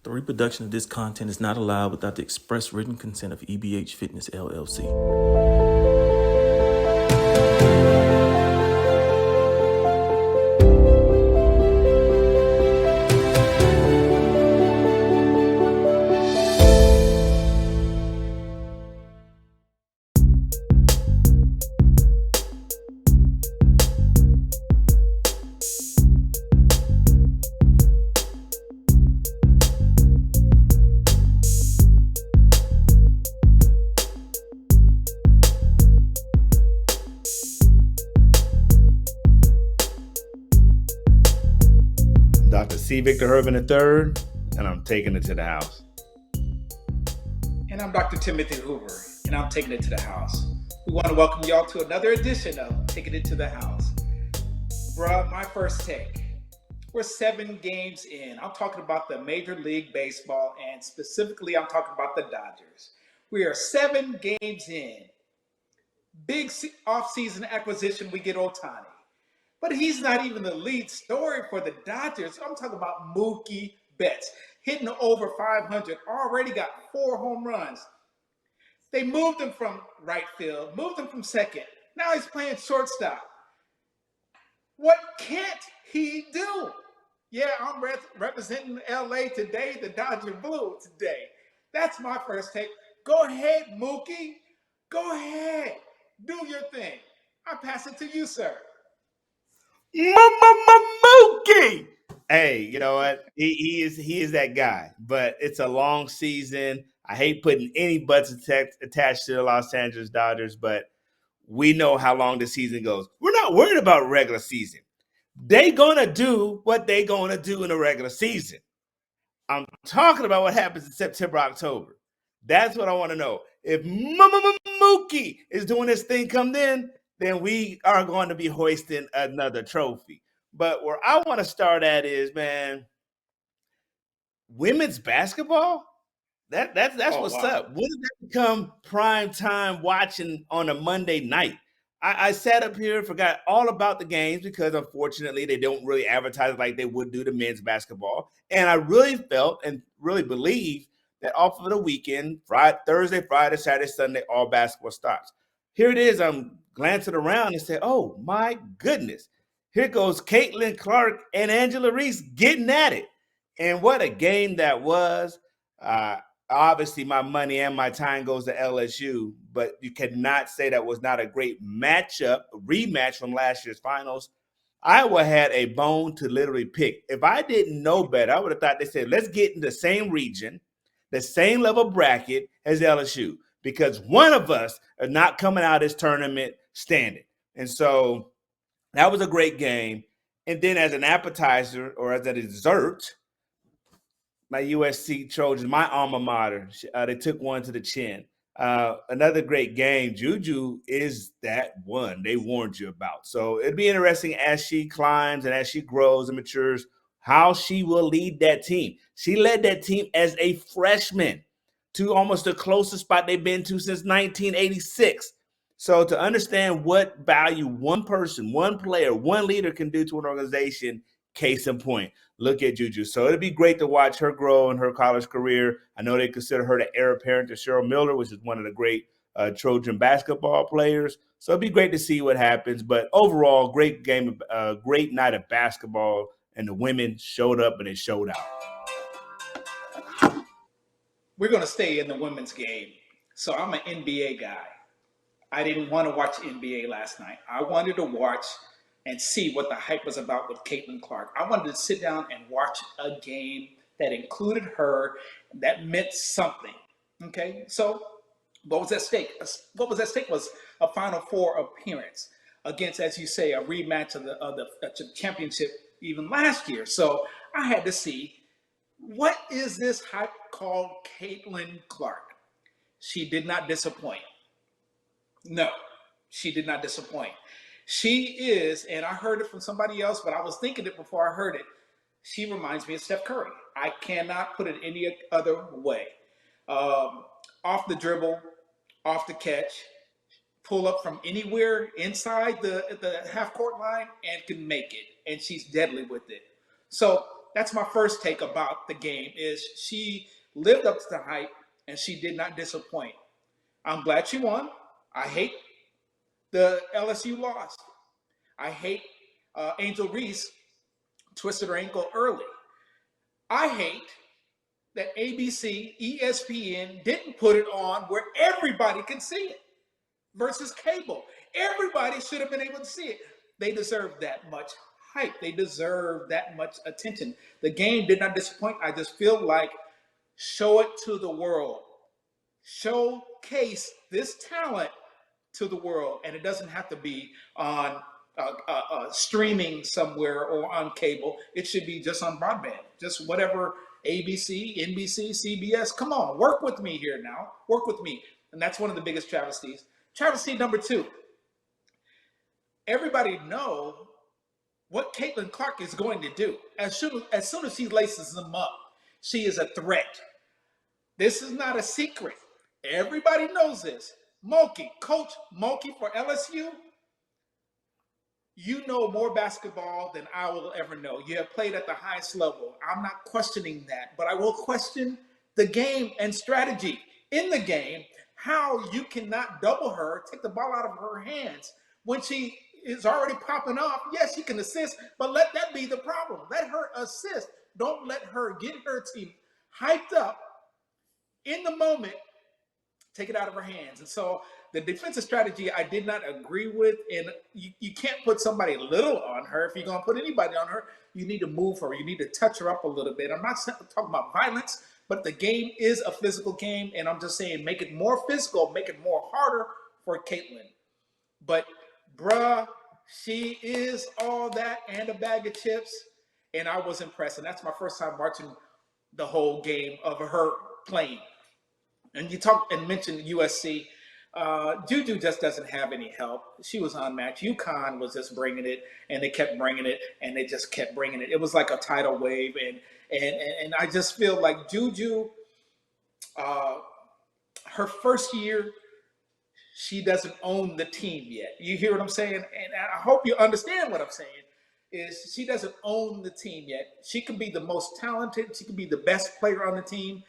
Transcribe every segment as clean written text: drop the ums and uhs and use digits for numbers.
The reproduction of this content is not allowed without the express written consent of EBH Fitness LLC. Dr. C. Victor Hervin III, and I'm taking it to the house. And I'm Dr. Timothy Hoover, and I'm taking it to the house. We want to welcome y'all to another edition of Taking It to the House. Bruh, my first take. We're 7 games in. I'm talking about the Major League Baseball, and specifically I'm talking about the Dodgers. We are 7 games in. Big off-season acquisition, we get Ohtani. But he's not even the lead story for the Dodgers. I'm talking about Mookie Betts, hitting over 500, already got 4 home runs. They moved him from right field, moved him from second. Now he's playing shortstop. What can't he do? Yeah, I'm representing LA today, the Dodger Blue today. That's my first take. Go ahead, Mookie. Go ahead. Do your thing. I pass it to you, sir. Mookie. Hey, you know what? He is that guy. But it's a long season. I hate putting any butts attached to the Los Angeles Dodgers, but we know how long the season goes. We're not worried about regular season. They gonna do what they gonna do in the regular season. I'm talking about what happens in September, October. That's what I want to know. If Mookie is doing this thing come then we are going to be hoisting another trophy. But where I want to start at is, man, women's basketball. That's what's up. When did that become prime time watching on a Monday night? I sat up here, forgot all about the games because unfortunately they don't really advertise like they would do the men's basketball. And I really felt and really believe that off of the weekend, Thursday, Friday, Saturday, Sunday, all basketball starts. Here it is. I'm glancing around and say, oh my goodness. Here goes Caitlin Clark and Angela Reese getting at it. And what a game that was. Obviously, my money and my time goes to LSU, but you cannot say that was not a great matchup, rematch from last year's finals. Iowa had a bone to literally pick. If I didn't know better, I would have thought they said, let's get in the same region, the same level bracket as LSU, because one of us are not coming out of this tournament standing. And so that was a great game. And then as an appetizer or as a dessert, my USC Trojans, my alma mater, they took one to the chin. Another great game. Juju is that one they warned you about. So it'd be interesting as she climbs and as she grows and matures, how she will lead that team. She led that team as a freshman to almost the closest spot they've been to since 1986. So to understand what value one person, one player, one leader can do to an organization, case in point, look at Juju. So it'd be great to watch her grow in her college career. I know they consider her the heir apparent to Cheryl Miller, which is one of the great Trojan basketball players. So it'd be great to see what happens. But overall, great game, great night of basketball, and the women showed up and they showed out. We're going to stay in the women's game. So I'm an NBA guy. I didn't want to watch NBA last night. I wanted to watch and see what the hype was about with Caitlin Clark. I wanted to sit down and watch a game that included her, that meant something. Okay, so what was at stake? What was at stake was a Final Four appearance against, as you say, a rematch of the championship even last year. So I had to see, what is this hype called Caitlin Clark? She did not disappoint. No, she did not disappoint. She is, and I heard it from somebody else, but I was thinking it before I heard it. She reminds me of Steph Curry. I cannot put it any other way. Off the dribble, off the catch, pull up from anywhere inside the half court line and can make it. And she's deadly with it. So that's my first take about the game is she lived up to the hype and she did not disappoint. I'm glad she won. I hate the LSU loss. I hate Angel Reese twisted her ankle early. I hate that ABC, ESPN didn't put it on where everybody can see it versus cable. Everybody should have been able to see it. They deserve that much hype. They deserve that much attention. The game did not disappoint. I just feel like show it to the world. Showcase this talent to the world. And it doesn't have to be on streaming somewhere or on cable. It should be just on broadband. Just whatever ABC, NBC, CBS. Come on, work with me here now. Work with me. And that's one of the biggest travesties. Travesty number 2. Everybody know what Caitlin Clark is going to do. As soon as she laces them up, she is a threat. This is not a secret. Everybody knows this. Mulkey, Coach Mulkey for LSU, you know more basketball than I will ever know. You have played at the highest level. I'm not questioning that, but I will question the game and strategy in the game, how you cannot double her, take the ball out of her hands when she is already popping off. Yes, she can assist, but let that be the problem. Let her assist. Don't let her get her team hyped up in the moment, take it out of her hands. And so the defensive strategy I did not agree with, and you can't put somebody little on her. If you're going to put anybody on her, you need to move her. You need to touch her up a little bit. I'm not talking about violence, but the game is a physical game, and I'm just saying make it more physical, make it more harder for Caitlin. But, bruh, she is all that and a bag of chips, and I was impressed. And that's my first time watching the whole game of her playing. And you talk and mentioned USC. Juju just doesn't have any help. She was unmatched. UConn was just bringing it, and they kept bringing it, and they just kept bringing it. It was like a tidal wave, and I just feel like Juju, her first year, she doesn't own the team yet. You hear what I'm saying? And I hope you understand what I'm saying. Is she doesn't own the team yet. She can be the most talented. She can be the best player on the team.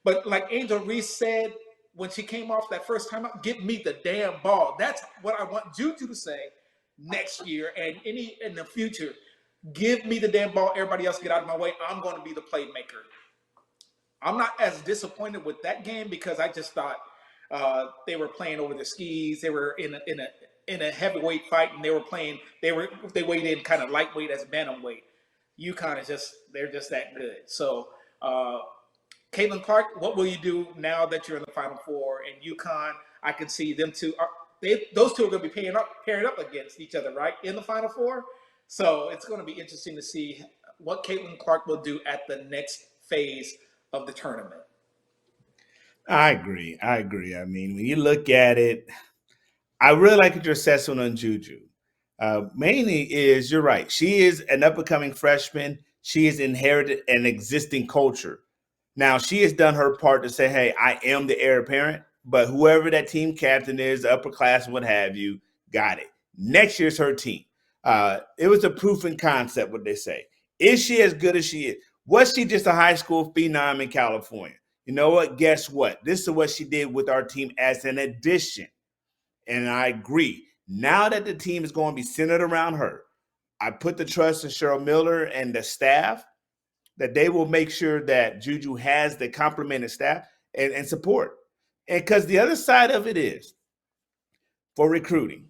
But like Angel Reese said when she came off that first time out, give me the damn ball. That's what I want Juju to say next year and in the future. Give me the damn ball. Everybody else get out of my way. I'm going to be the playmaker. I'm not as disappointed with that game because I just thought they were playing over their skis. They were in a heavyweight fight, and they weighed in kind of lightweight as bantamweight. UConn is they're just that good. So Caitlin Clark, what will you do now that you're in the Final Four? And UConn, I can see them two. Those two are going to be pairing up against each other, right, in the Final Four. So it's going to be interesting to see what Caitlin Clark will do at the next phase of the tournament. I agree. I mean, when you look at it, I really like your assessment on Juju. Mainly is, you're right. She is an up-and-coming freshman. She has inherited an existing culture. Now, she has done her part to say, hey, I am the heir apparent, but whoever that team captain is, the upper class, what have you, got it. Next year's her team. It was a proof in concept, what they say. Is she as good as she is? Was she just a high school phenom in California? You know what? Guess what? This is what she did with our team as an addition. And I agree. Now that the team is going to be centered around her, I put the trust in Cheryl Miller and the staff that they will make sure that Juju has the complemented staff and support. And because the other side of it is, for recruiting,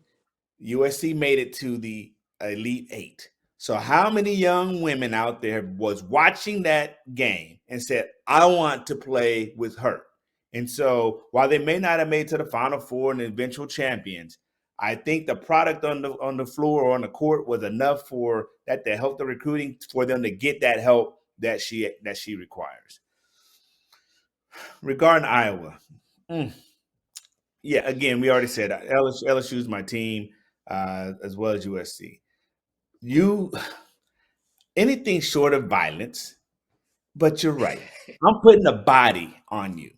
USC made it to the Elite Eight. So how many young women out there was watching that game and said, I want to play with her? And so while they may not have made it to the Final Four and the eventual champions, I think the product on the floor or on the court was enough for that to help the recruiting for them to get that help that she requires. Regarding Iowa, yeah, again, we already said LSU is my team as well as USC. Anything short of violence, but you're right. I'm putting a body on you.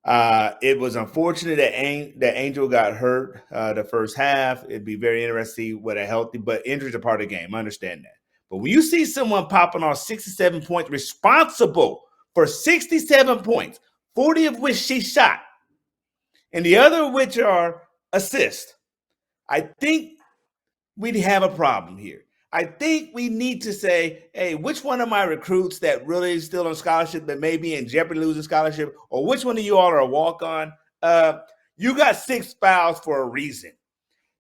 It was unfortunate that Angel got hurt the first half. It'd be very interesting with a healthy, but injuries are part of the game. I understand that. But when you see someone popping off 67 points, responsible for 67 points, 40 of which she shot, and the other of which are assists, I think we'd have a problem here. I think we need to say, hey, which one of my recruits that really is still on scholarship but maybe in jeopardy losing scholarship, or which one of you all are a walk-on? You got 6 fouls for a reason.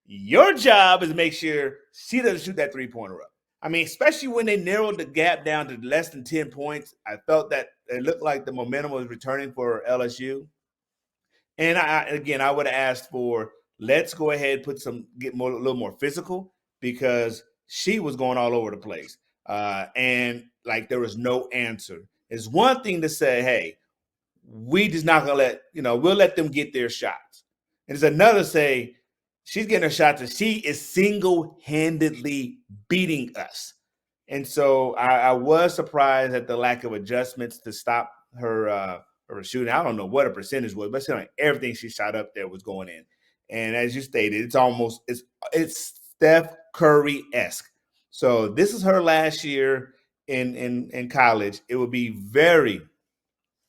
Your job is to make sure she doesn't shoot that three-pointer up. I mean, especially when they narrowed the gap down to less than 10 points, I felt that it looked like the momentum was returning for LSU. And I would have asked for, let's go ahead and get a little more physical, because she was going all over the place. And like there was no answer. It's one thing to say, hey, we just not gonna we'll let them get their shots. And it's another to say, she's getting her shots and she is single-handedly beating us. And so I was surprised at the lack of adjustments to stop her shooting. I don't know what her percentage was, but everything she shot up there was going in. And as you stated, it's Steph Curry-esque. So this is her last year in college. It would be very,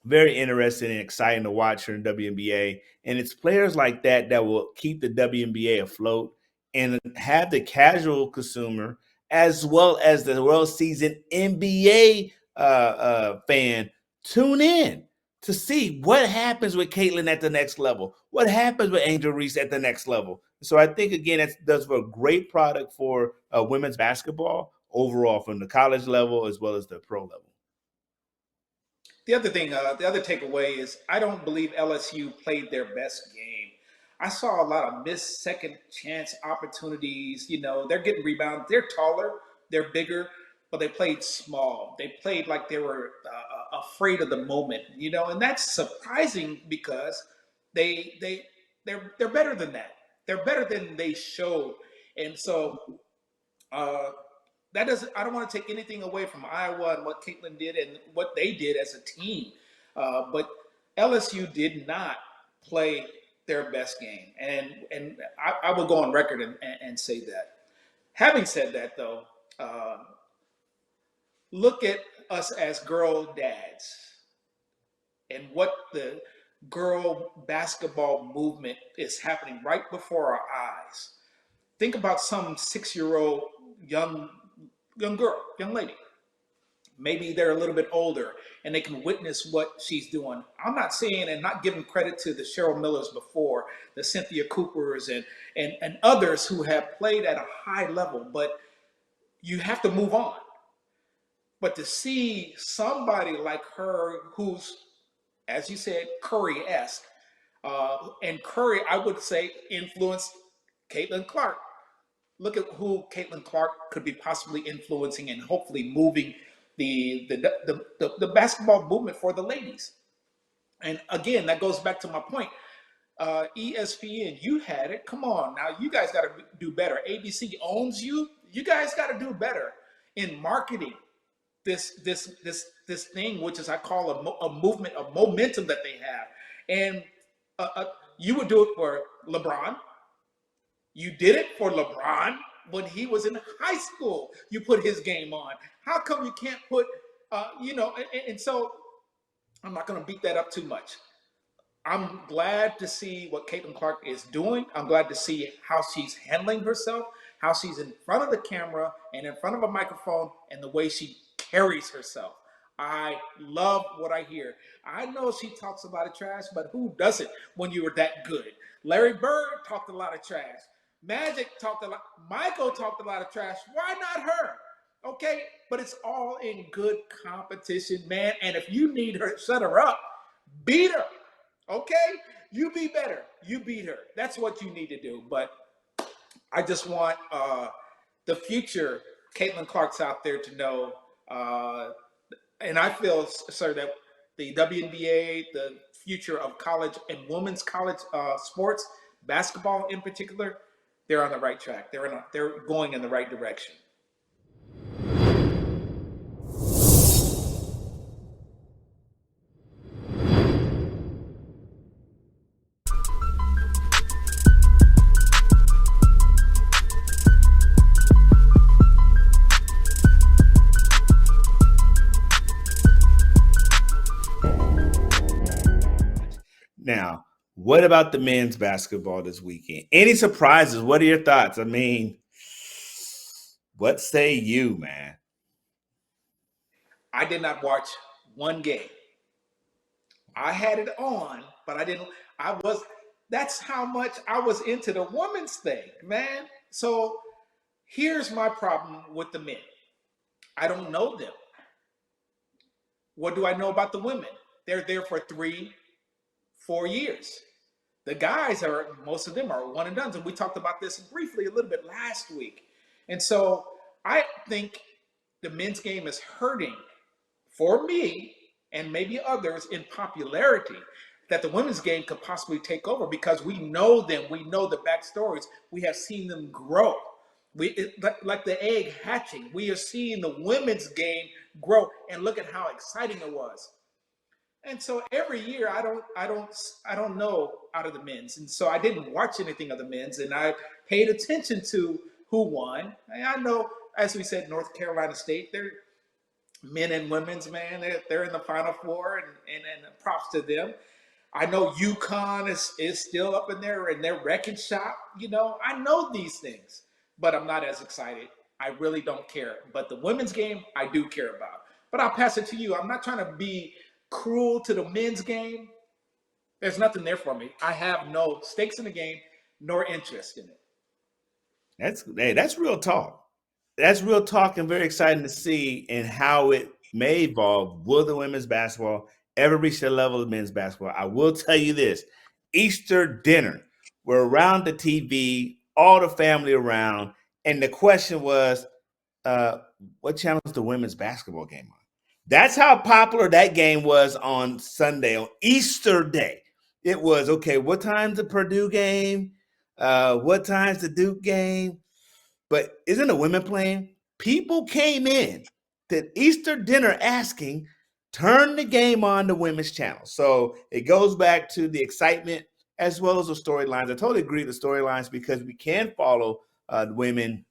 very interesting and exciting to watch her in WNBA. And it's players like that that will keep the WNBA afloat and have the casual consumer as well as the well-seasoned NBA fan tune in to see what happens with Caitlin at the next level, what happens with Angel Reese at the next level. So I think, again, that does a great product for women's basketball overall, from the college level as well as the pro level. The other thing, the other takeaway is I don't believe LSU played their best game. I saw a lot of missed second chance opportunities. They're getting rebounds. They're taller, they're bigger, but they played small. They played like they were afraid of the moment, and that's surprising because they're better than that. They're better than they showed, and so that doesn't. I don't want to take anything away from Iowa and what Caitlin did and what they did as a team, but LSU did not play their best game, and I will go on record and say that. Having said that, though, look at us as girl dads and what the girl basketball movement is happening right before our eyes. Think about some 6-year-old young girl, young lady. Maybe they're a little bit older and they can witness what she's doing. I'm not saying and not giving credit to the Cheryl Millers before, the Cynthia Coopers and others who have played at a high level, but you have to move on. But to see somebody like her who's, as you said, Curry-esque, and Curry, I would say, influenced Caitlin Clark. Look at who Caitlin Clark could be possibly influencing and hopefully moving the basketball movement for the ladies. And again, that goes back to my point. ESPN, you had it. Come on now, you guys got to do better. ABC owns you. You guys got to do better in marketing this thing, which is I call a movement, a momentum that they have. And you would do it for LeBron. You did it for LeBron when he was in high school. You put his game on. How come you can't put, and so I'm not going to beat that up too much. I'm glad to see what Caitlin Clark is doing. I'm glad to see how she's handling herself, how she's in front of the camera and in front of a microphone, and the way she carries herself. I love what I hear. I know she talks a lot of trash, but who doesn't when you were that good? Larry Bird talked a lot of trash. Magic talked a lot. Michael talked a lot of trash. Why not her? Okay, but it's all in good competition, man. And if you need her, shut her up. Beat her. Okay? You be better. You beat her. That's what you need to do. But I just want the future Caitlin Clark's out there to know, and I feel, sir, that the WNBA, the future of college and women's college sports, basketball in particular, they're on the right track. They're going in the right direction. What about the men's basketball this weekend? Any surprises? What are your thoughts? I mean, what say you, man? I did not watch one game. I had it on, but I didn't. That's how much I was into the women's thing, man. So here's my problem with the men. I don't know them. What do I know about the women? They're there for 3-4 years. The guys most of them are one and done. And we talked about this briefly a little bit last week. And so I think the men's game is hurting for me and maybe others in popularity, that the women's game could possibly take over because we know them. We know the backstories. We have seen them grow. Like the egg hatching, we are seeing the women's game grow, and look at how exciting it was. And so every year, I don't know out of the men's, and so I didn't watch anything of the men's, and I paid attention to who won. And I know, as we said, North Carolina State, they're men and women's, man, they're in the Final Four, and props to them. I know UConn is still up in their wrecking shop. You know, I know these things, but I'm not as excited. I really don't care. But the women's game, I do care about. But I'll pass it to you. I'm not trying to be cruel to the men's game. There's nothing there for me. I have no stakes in the game nor interest in it. That's real talk. That's real talk, and very exciting to see and how it may evolve. Will the women's basketball ever reach the level of men's basketball? I will tell you this: Easter dinner, we're around the TV, all the family around, and the question was, what channel is the women's basketball game on? That's how popular that game was on Sunday, on Easter Day. It was, okay, what time's the Purdue game? What time's the Duke game? But isn't the women playing? People came in to Easter dinner asking, turn the game on the women's channel. So it goes back to the excitement as well as the storylines. I totally agree with the storylines because we can follow the women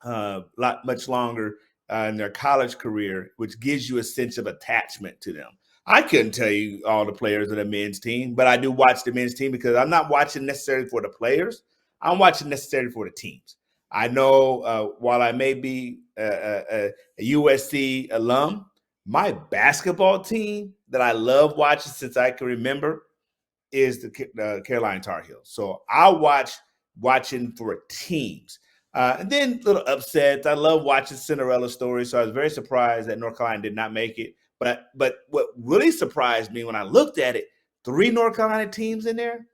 much longer in their college career, which gives you a sense of attachment to them. I couldn't tell you all the players of the men's team, but I do watch the men's team because I'm not watching necessarily for the players. I'm watching necessarily for the teams. I know while I may be a USC alum, my basketball team that I love watching since I can remember is the Carolina Tar Heels. So I watching for teams. And then little upsets. I love watching Cinderella stories. So I was very surprised that North Carolina did not make it. But what really surprised me when I looked at it, 3 North Carolina teams in there.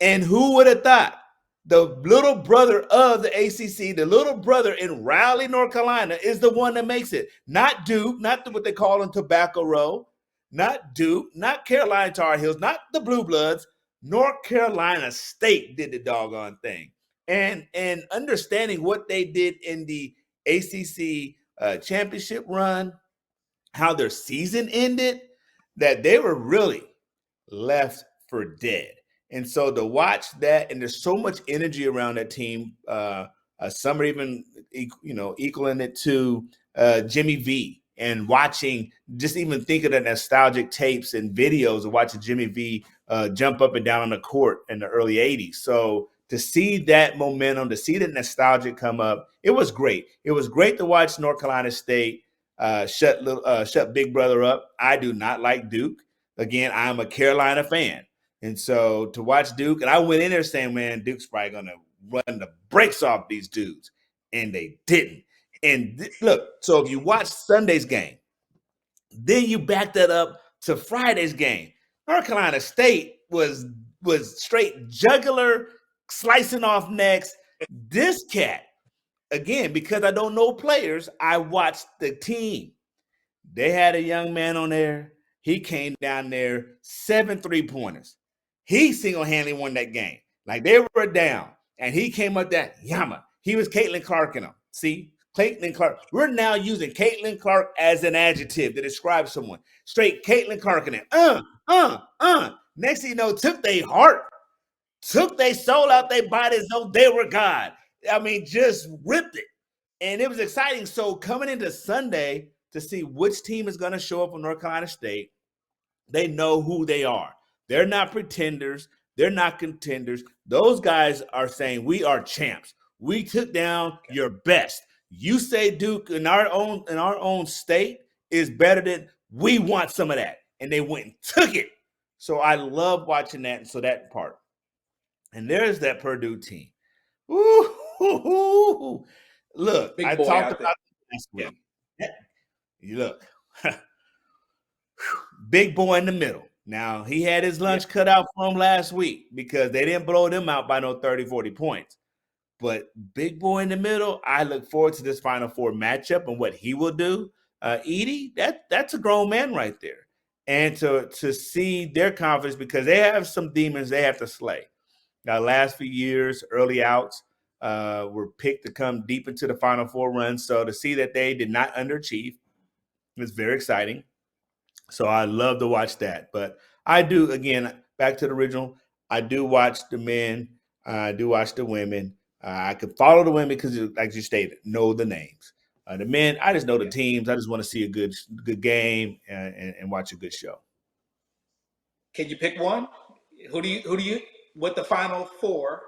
And who would have thought the little brother of the ACC, the little brother in Raleigh, North Carolina, is the one that makes it. Not Duke, not what they call in Tobacco Row, not Duke, not Carolina Tar Heels, not the Blue Bloods. North Carolina State did the doggone thing. And understanding what they did in the ACC championship run, how their season ended, that they were really left for dead. And so to watch that, and there's so much energy around that team. Some are even, equaling it to Jimmy V, and watching, just even think of the nostalgic tapes and videos of watching Jimmy V jump up and down on the court in the early 80s. So to see that momentum, to see the nostalgia come up, it was great. It was great to watch North Carolina State shut Big Brother up. I do not like Duke. Again, I'm a Carolina fan. And so to watch Duke, and I went in there saying, man, Duke's probably going to run the brakes off these dudes. And they didn't. And look, so if you watch Sunday's game, then you back that up to Friday's game. North Carolina State was straight jugular, slicing off necks. This cat, again, because I don't know players, I watched the team. They had a young man on there. He came down there, 7 3-pointers. He single-handedly won that game. Like, they were down, and he came up there, Yama. He was Caitlin Clark in them. See, Caitlin Clark. We're now using Caitlin Clark as an adjective to describe someone. Straight Caitlin Clark in it. Next thing you know, took their heart, took their soul out their body as though they were God. I mean, just ripped it. And it was exciting. So coming into Sunday to see which team is going to show up from North Carolina State, they know who they are. They're not pretenders. They're not contenders. Those guys are saying we are champs. We took down your best. You say Duke in our own state is better than we want some of that. And they went and took it. So I love watching that. And so that part. And there's that Purdue team. Ooh, look, Big I boy talked out there. about it last week. You look, big boy in the middle. Now, he had his lunch cut out for him last week because they didn't blow them out by no 30, 40 points. But big boy in the middle, I look forward to this Final Four matchup and what he will do. Edey, that's a grown man right there. And to see their confidence, because they have some demons they have to slay. Now, last few years, early outs were picked to come deep into the Final Four run. So to see that they did not underachieve is very exciting. So I love to watch that. But I do, again, back to the original, I do watch the men. I do watch the women. I can follow the women because, like you stated, know the names. The men, I just know the teams. I just want to see a good game and watch a good show. Can you pick one? Who do you with the Final Four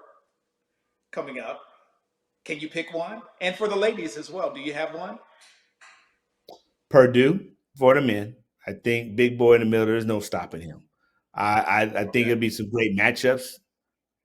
coming up? Can you pick one? And for the ladies as well, do you have one? Purdue for the men. I think big boy in the middle, there's no stopping him. I think it'll be some great matchups.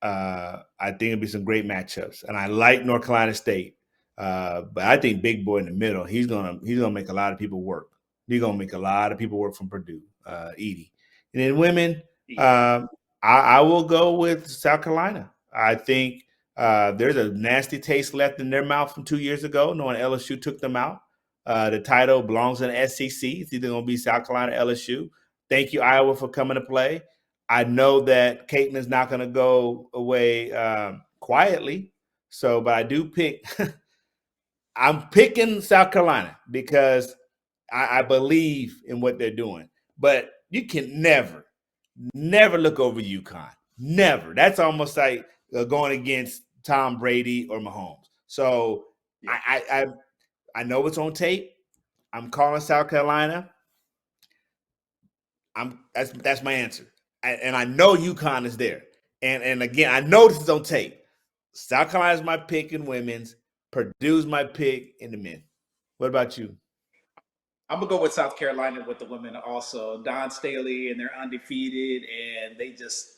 And I like North Carolina State, but I think big boy in the middle, he's gonna make a lot of people work. He's gonna make a lot of people work from Purdue, Edey. And then women, I will go with South Carolina. I think there's a nasty taste left in their mouth from 2 years ago, knowing LSU took them out. The title belongs in the SEC. It's either going to be South Carolina, LSU. Thank you, Iowa, for coming to play. I know that Caton is not going to go away quietly. So, but I do pick. I'm picking South Carolina because I believe in what they're doing. But you can never look over UConn. Never. That's almost like going against Tom Brady or Mahomes. So I know what's on tape. I'm calling South Carolina. That's my answer. And I know UConn is there. And again, I know this is on tape. South Carolina's my pick in women's. Purdue's my pick in the men. What about you? I'm gonna go with South Carolina with the women also. Don Staley, and they're undefeated, and they just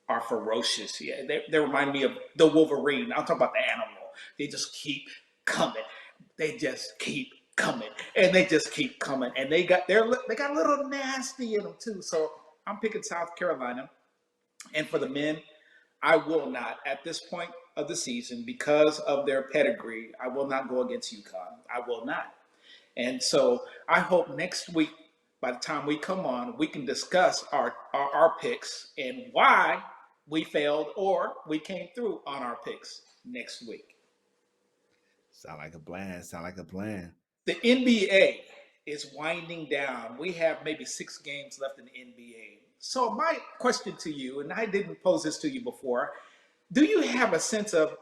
are ferocious. Yeah, they remind me of the Wolverine. I'm talking about the animal. They just keep coming. They just keep coming, and they just keep coming, and they got a little nasty in them too. So I'm picking South Carolina, and for the men, I will not at this point of the season because of their pedigree. I will not go against UConn. I will not, and so I hope next week, by the time we come on, we can discuss our picks and why we failed or we came through on our picks next week. Sound like a plan. The NBA is winding down. We have maybe 6 games left in the NBA. So my question to you, and I didn't pose this to you before, do you have a sense of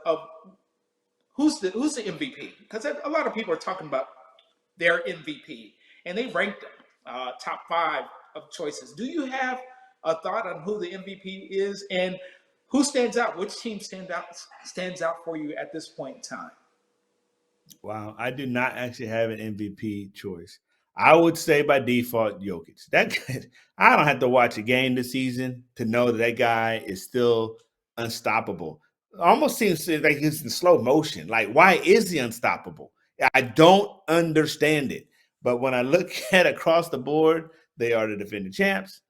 who's the MVP? Because a lot of people are talking about their MVP, and they ranked top 5 of choices. Do you have a thought on who the MVP is and who stands out? Which team stands out for you at this point in time? Wow, I do not actually have an MVP choice. I would say by default, Jokic. I don't have to watch a game this season to know that guy is still unstoppable. Almost seems like he's in slow motion. Like, why is he unstoppable? I don't understand it. But when I look at across the board, they are the defending champs.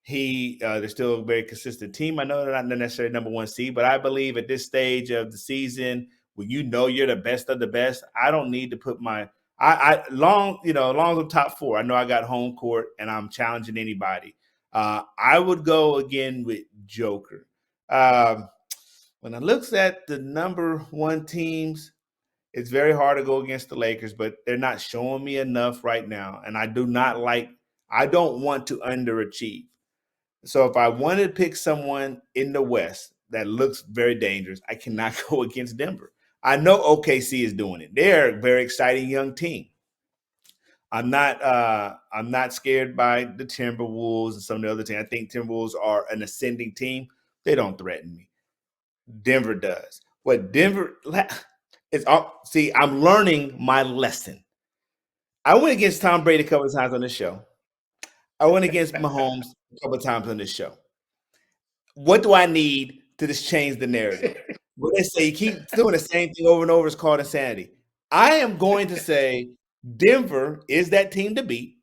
They're still a very consistent team. I know they're not necessarily number 1 seed, but I believe at this stage of the season, when you know you're the best of the best, I don't need to put long as I'm top 4. I know I got home court and I'm challenging anybody. I would go again with Joker. When I looks at the number 1 teams, it's very hard to go against the Lakers, but they're not showing me enough right now. And I don't want to underachieve. So if I wanted to pick someone in the West that looks very dangerous, I cannot go against Denver. I know OKC is doing it. They're a very exciting young team. I'm not scared by the Timberwolves and some of the other teams. I think Timberwolves are an ascending team, They don't threaten me. Denver does. What Denver is all see, I'm learning my lesson. I went against Tom Brady a couple of times on this show. I went against Mahomes a couple of times on this show. What do I need to just change the narrative? What they say, you keep doing the same thing over and over, is called insanity. I am going to say Denver is that team to beat,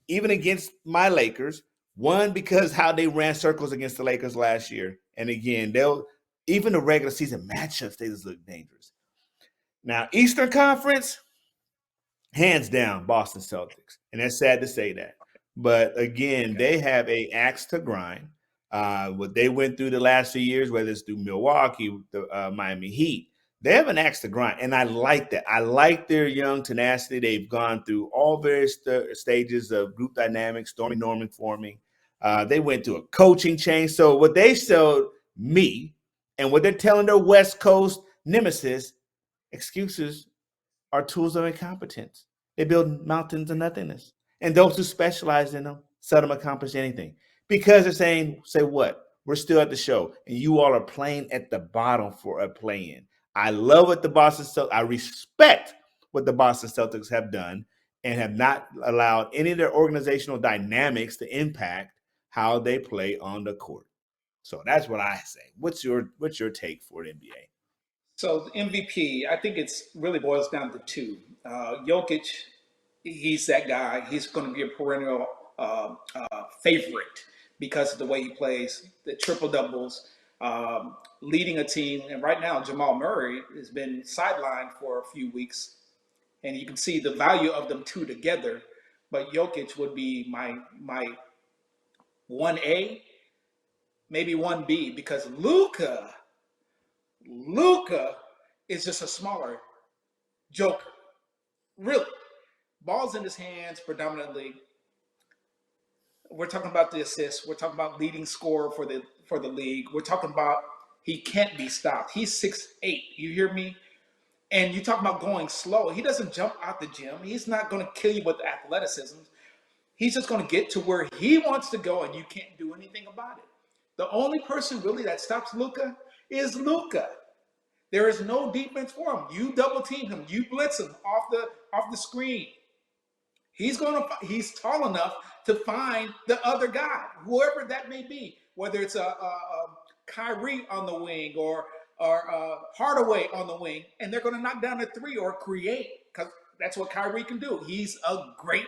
even against my Lakers. One, because how they ran circles against the Lakers last year. And again, they'll even the regular season matchups, they just look dangerous. Now, Eastern Conference, hands down, Boston Celtics. And that's sad to say that. But again, they have a axe to grind. What they went through the last few years, whether it's through Milwaukee, the Miami Heat, they have an axe to grind. And I like that. I like their young tenacity. They've gone through all various stages of group dynamics, storming, norming, forming. They went through a coaching change. So what they showed me and what they're telling their West Coast nemesis, excuses are tools of incompetence. They build mountains of nothingness. And those who specialize in them seldom accomplish anything. Because they're saying, say what? We're still at the show. And you all are playing at the bottom for a play-in. I love what the Boston Celtics, I respect what the Boston Celtics have done and have not allowed any of their organizational dynamics to impact how they play on the court. So that's what I say. What's your take for the NBA? So the MVP, I think it's really boils down to two. Jokic, he's that guy. He's going to be a perennial favorite because of the way he plays, the triple doubles, leading a team. And right now, Jamal Murray has been sidelined for a few weeks, and you can see the value of them two together. But Jokic would be my 1A, maybe 1B, because Luka is just a smaller joker. Really. Balls in his hands predominantly. We're talking about the assists. We're talking about leading scorer for the league. We're talking about he can't be stopped. He's 6'8". You hear me? And you talk about going slow. He doesn't jump out the gym. He's not going to kill you with athleticism. He's just going to get to where he wants to go, and you can't do anything about it. The only person really that stops Luka is Luka. There is no defense for him. You double team him. You blitz him off the screen. He's tall enough to find the other guy, whoever that may be, whether it's a Kyrie on the wing or Hardaway on the wing, and they're going to knock down a three or create, because that's what Kyrie can do. He's a great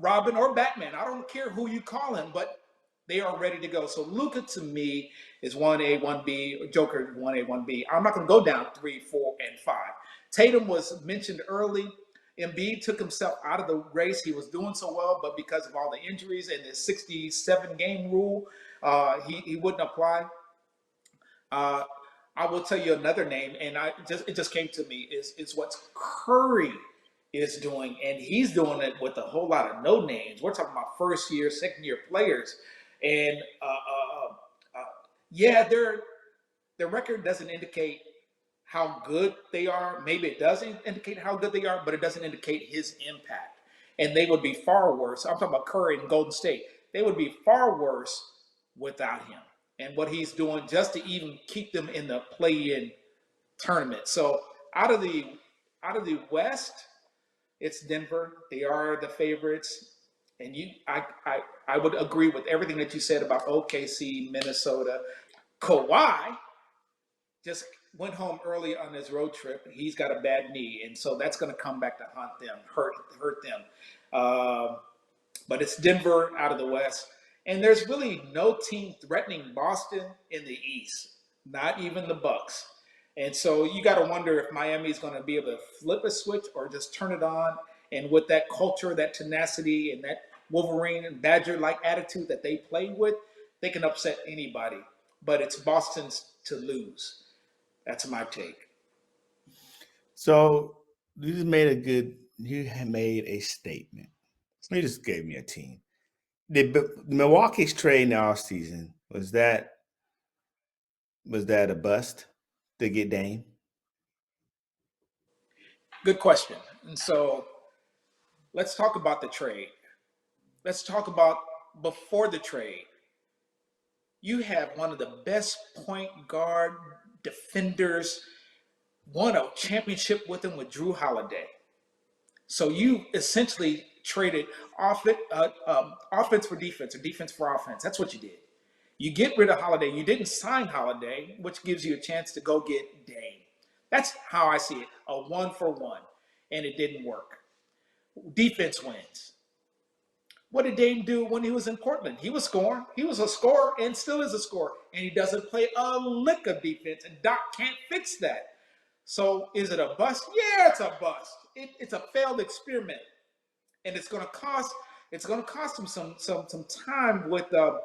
Robin or Batman. I don't care who you call him, but they are ready to go. So Luka to me is 1A, 1B, Joker 1A, 1B. I'm not going to go down 3, 4, and 5. Tatum was mentioned early. Embiid took himself out of the race. He was doing so well, but because of all the injuries and the 67-game rule, he wouldn't apply. I will tell you another name, and it just came to me, is what Curry is doing, and he's doing it with a whole lot of no names. We're talking about first year, second year players, and yeah, their record doesn't indicate how good they are. Maybe it doesn't indicate how good they are, but it doesn't indicate his impact. And they would be far worse. I'm talking about Curry and Golden State. They would be far worse without him and what he's doing just to even keep them in the play-in tournament. So out of the West, it's Denver. They are the favorites. And I would agree with everything that you said about OKC, Minnesota. Kawhi just went home early on his road trip. He's got a bad knee, and so that's going to come back to haunt them, hurt them. But it's Denver out of the West, and there's really no team threatening Boston in the East, not even the Bucks. And so you got to wonder if Miami is going to be able to flip a switch or just turn it on. And with that culture, that tenacity, and that Wolverine and Badger-like attitude that they play with, they can upset anybody. But it's Boston's to lose. That's my take. So you just made a statement. You just gave me a team. The Milwaukee's trade in the offseason, was that a bust to get Dame? Good question. And so let's talk about the trade. Let's talk about before the trade. You have one of the best point guard defenders, won a championship with him with Drew Holiday. So you essentially traded offense for defense or defense for offense. That's what you did. You get rid of Holiday. You didn't sign Holiday, which gives you a chance to go get Dame. That's how I see it, a 1-for-1. And it didn't work. Defense wins. What did Dame do when he was in Portland? He was scoring. He was a scorer and still is a scorer. And he doesn't play a lick of defense. And Doc can't fix that. So is it a bust? Yeah, it's a bust. It's a failed experiment. And it's going to cost him some time with the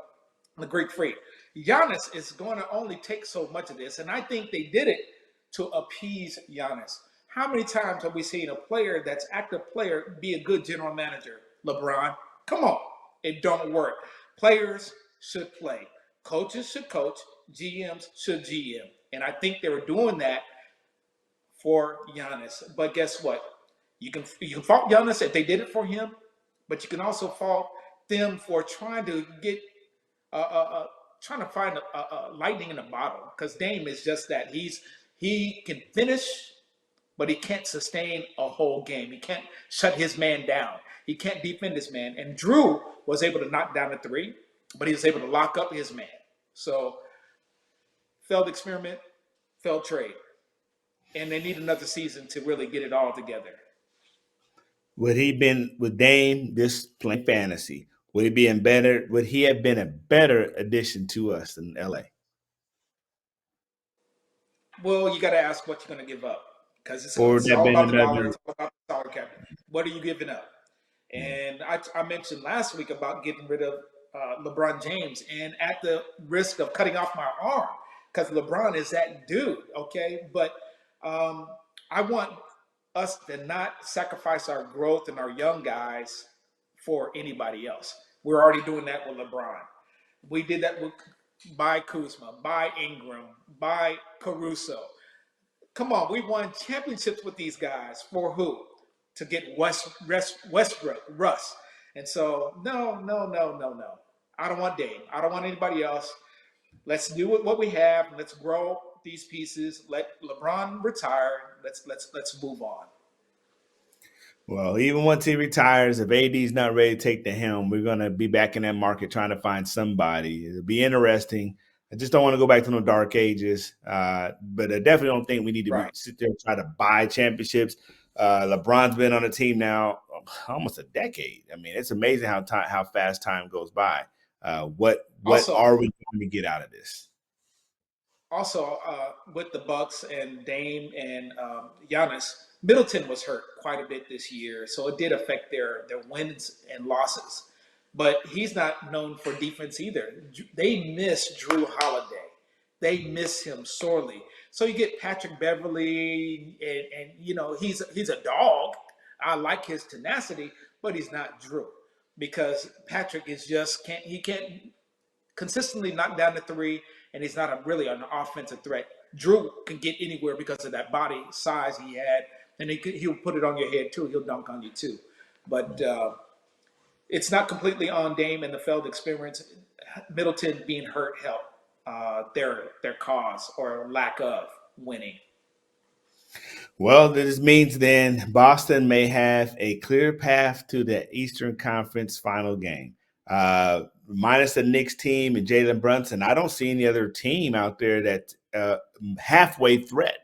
Greek Freak. Giannis is going to only take so much of this. And I think they did it to appease Giannis. How many times have we seen a player that's active player be a good general manager? LeBron, come on. It don't work. Players should play. Coaches should coach. GMs should GM. And I think they were doing that for Giannis. But guess what? You can fault Giannis if they did it for him, but you can also fault them for trying to get trying to find a lightning in a bottle. Because Dame is just that. He can finish, but he can't sustain a whole game. He can't shut his man down. He can't defend his man. And Drew was able to knock down a three, but he was able to lock up his man. So, failed experiment, failed trade. And they need another season to really get it all together. Would he been with Dame this playing fantasy? Would he be better? Would he have been a better addition to us than LA? Well, you got to ask what you're going to give up because it's Or would that all been about the dollar. another? It's all about the salary cap. What are you giving up? And I mentioned last week about getting rid of LeBron James, and at the risk of cutting off my arm because LeBron is that dude, okay? But I want us to not sacrifice our growth and our young guys for anybody else. We're already doing that with LeBron. We did that by Kuzma, by Ingram, by Caruso. Come on, we won championships with these guys for who? To get Westbrook, Russ. And so, no. I don't want Dame. I don't want anybody else. Let's do what we have. Let's grow these pieces. Let LeBron retire. Let's move on. Well, even once he retires, if AD's not ready to take the helm, we're going to be back in that market trying to find somebody. It'll be interesting. I just don't want to go back to no dark ages, but I definitely don't think we need to sit there and try to buy championships. LeBron's been on the team now almost a decade. I mean, it's amazing how fast time goes by. What also, are we going to get out of this? Also, with the Bucks and Dame and Giannis, Middleton was hurt quite a bit this year, so it did affect their wins and losses. But he's not known for defense either. They miss Drew Holiday. They miss him sorely. So you get Patrick Beverly, and you know he's a dog. I like his tenacity, but he's not Drew because Patrick is just can't consistently knock down the three, and he's not really an offensive threat. Drew can get anywhere because of that body size he had, and he'll put it on your head too. He'll dunk on you too. But it's not completely on Dame and the failed experience. Middleton being hurt helped their cause or lack of winning. Well, this means then Boston may have a clear path to the Eastern Conference final game. Minus the Knicks team and Jalen Brunson, I don't see any other team out there that's halfway threat.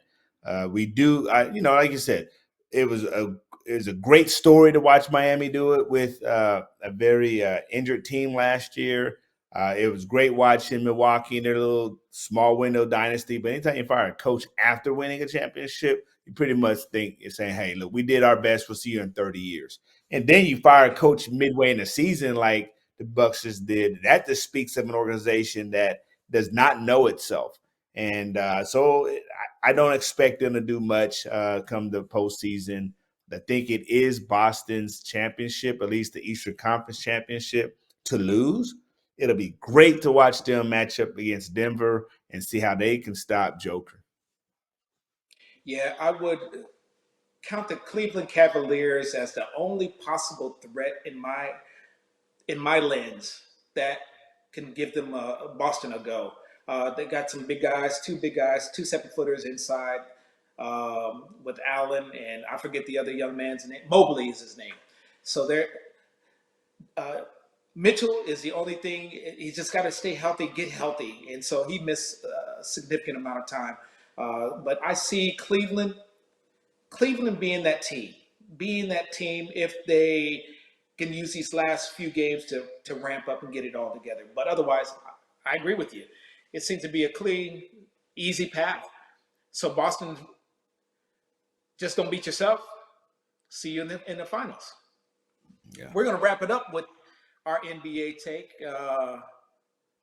We do, like you said, it was a great story to watch Miami do it with a very injured team last year. It was great watching Milwaukee in their little small window dynasty. But anytime you fire a coach after winning a championship, you pretty much think you're saying, hey, look, we did our best. We'll see you in 30 years. And then you fire a coach midway in the season like the Bucks just did. That just speaks of an organization that does not know itself. And so I don't expect them to do much come the postseason. I think it is Boston's championship, at least the Eastern Conference championship, to lose. It'll be great to watch them match up against Denver and see how they can stop Joker. Yeah, I would count the Cleveland Cavaliers as the only possible threat in my lens that can give them Boston a go. They got some big guys, two 7-footers inside with Allen, and I forget the other young man's name. Mobley is his name. So they're Mitchell is the only thing. He's just got to stay healthy, get healthy, and so he missed a significant amount of time. But I see Cleveland being that team if they can use these last few games to ramp up and get it all together. But otherwise, I agree with you. It seems to be a clean, easy path. So Boston, just don't beat yourself. See you in the finals. Yeah. We're going to wrap it up with our NBA take.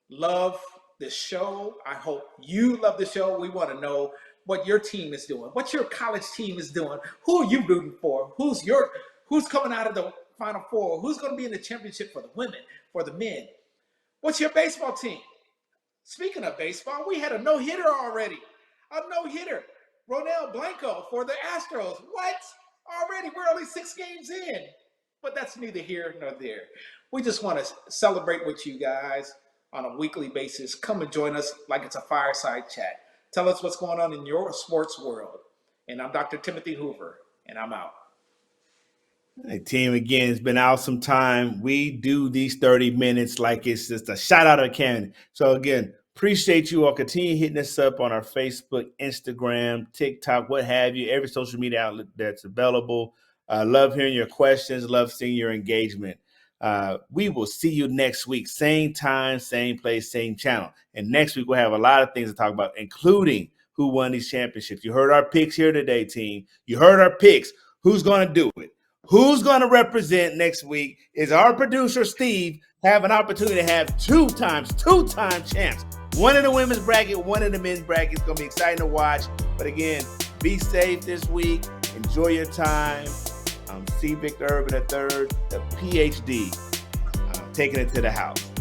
Love the show. I hope you love the show. We want to know what your team is doing, what your college team is doing. Who are you rooting for? Who's coming out of the Final Four? Who's going to be in the championship for the women, for the men? What's your baseball team? Speaking of baseball, we had a no-hitter already. A no-hitter. Ronel Blanco for the Astros. What? Already? We're only 6 games in. But that's neither here nor there. We just want to celebrate with you guys on a weekly basis. Come and join us like it's a fireside chat. Tell us what's going on in your sports world. And I'm Dr. Timothy Hoover, and I'm out. Hey, team, again, it's been out some time. We do these 30 minutes like it's just a shot out of a cannon. So, again, appreciate you all. Continue hitting us up on our Facebook, Instagram, TikTok, what have you, every social media outlet that's available. Love hearing your questions. Love seeing your engagement. We will see you next week. Same time, same place, same channel. And next week, we'll have a lot of things to talk about, including who won these championships. You heard our picks here today, team. You heard our picks. Who's going to do it? Who's going to represent next week is our producer, Steve, have an opportunity to have two-time champs. One in the women's bracket, one in the men's bracket. It's going to be exciting to watch. But again, be safe this week. Enjoy your time. I'm C. Victor Urban III, the PhD, taking it to the house.